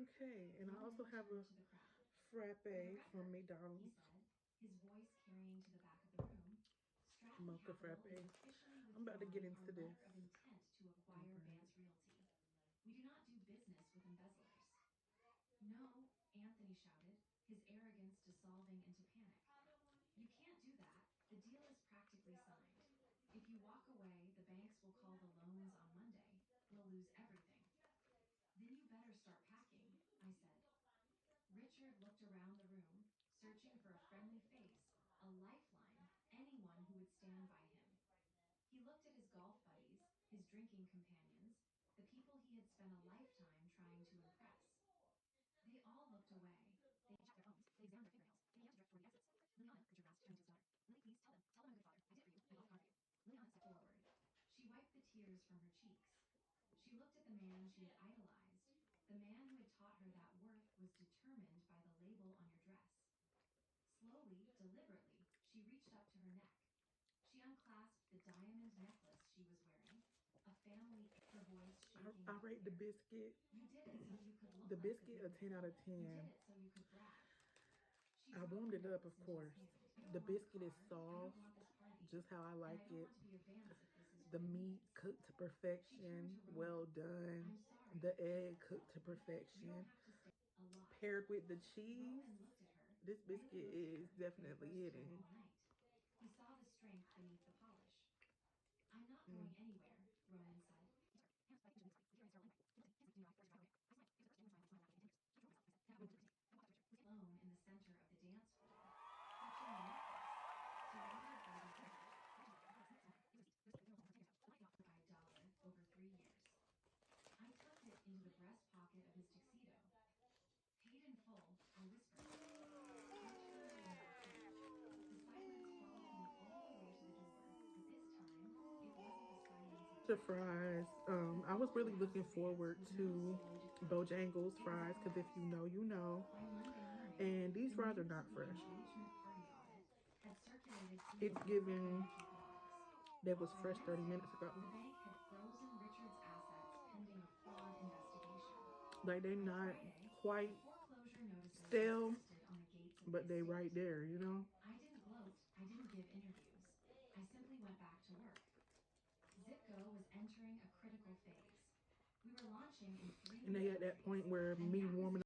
Okay, and I Ronan also have a turned to the crowd. frappe "For the from record," he McDonald's. said, his voice carrying to the back of the room, "Stratton Mocha Capital frappe. is officially I'm about to get withdrawing our into this. letter of intent to acquire Alright. Vance Realty. We do not do business with embezzlers." "No," Anthony shouted, his arrogance dissolving into panic. "You can't do that. The deal is practically signed. If you walk away, the banks will call the loans on Monday. We'll lose everything." "Then you better start packing," I said. Richard looked around the room, searching for a friendly face, a lifeline, anyone who would stand by him. He looked at his golf buddies, his drinking companions, the people he had spent a lifetime trying to impress. They all looked away. They checked their phones. They examined their fingernails. They began to drift toward the exits. "Liliana," Richard asked, turning to his daughter. "Lily, please tell them I'm a good father. I did it for you. I bought the car for you." Liliana stepped forward. She wiped the tears from her cheeks. She looked at the man she had idolized, the man who had taught her that worth was determined by the label on your dress. Slowly, deliberately, she reached up to her neck. She unclasped the diamond necklace she was wearing, a family, her voice shaking I but rate the clear. biscuit. "You did it so you could The look like the biscuit a big 10 out man. of You did 10. it so you could brag." She I dropped warmed the it up, necklace of into his course. hand. "I don't The want a biscuit is car. I don't soft, want this party. just how I And I like don't it. want to be a Vance if this is The what it meat means." cooked to She turned perfection, to well Ronan. done. "I'm sorry," The she egg said cooked to softly. "You don't perfection. have to stay." "A lot." Paired with the cheese, Ronan looked at her. this Really biscuit looked at is her for the definitely first time hitting. all night. He saw the strength beneath the polish. "I'm not Mm. going anywhere," Ronan said. Alone in the center of the dance floor, clutching the necklace, surrounded by the $5 over 3 years. I tucked it into the breast pocket of his tuxedo. "Paid in full," I whispered. I turned in my chair. The silence followed me all the way to the door, but this time, it wasn't the silence of The death. fries. The I was call to really ask looking Vance forward was not to slow decline. Bojangles It was fries because if you know, advanced. you know. By Monday morning, And the these fries are news of not the fresh. engagement party audit had circulated through the It's local giving financial blogs. that was By fresh 30 minutes Wednesday, ago. the bank had frozen Richard's assets pending a fraud investigation. Like they By not Friday, the quite foreclosure notices had stale, posted on the gates of the but they estate. right there, you know. I didn't gloat, I didn't give interviews. I simply went back to work. Zipco was entering a critical phase. We were launching in 3 And they at major that point ways, where and the me warming acquisition